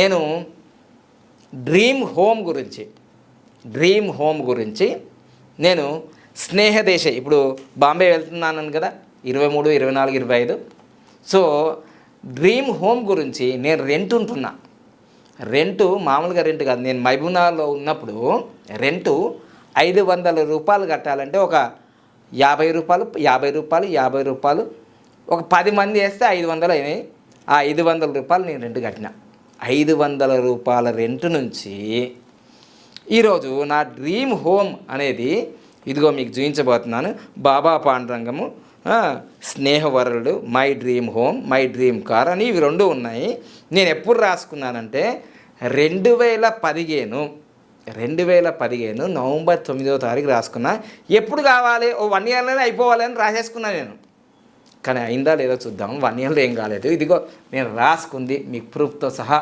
నేను dream home గురించి నేను స్నేహదేశ ఇప్పుడు బాంబే వెళ్తున్నాను కదా 23, 24, 25. సో డ్రీమ్ హోమ్ గురించి నేను రెంటు మామూలుగా రెంట్ కాదు. నేను మహబూబ్నగర్లో ఉన్నప్పుడు రెంటు 500 రూపాయలు కట్టాలంటే ఒక 50 రూపాయలు ఒక 10 మంది వేస్తే 500 అయినాయి. ఆ 500 రూపాయలు నేను రెంట్ కట్టిన. 500 రూపాయల రెంట్ నుంచి ఈరోజు నా డ్రీమ్ హోమ్ అనేది ఇదిగో మీకు చూపించబోతున్నాను. బాబా పాండురంగము, స్నేహవరుడు, my dream home, my dream car అని ఇవి 2 ఉన్నాయి. నేను ఎప్పుడు రాసుకున్నానంటే 2015 నవంబర్ 9వ తారీఖు రాసుకున్నా. ఎప్పుడు కావాలి, ఓ 1 ఇయర్లోనే అయిపోవాలి అని రాసేసుకున్నాను నేను. కానీ అయిందా లేదో చూద్దాం. 1 ఇయర్లో ఏం కాలేదు. ఇదిగో నేను రాసుకుంది మీకు ప్రూఫ్తో సహా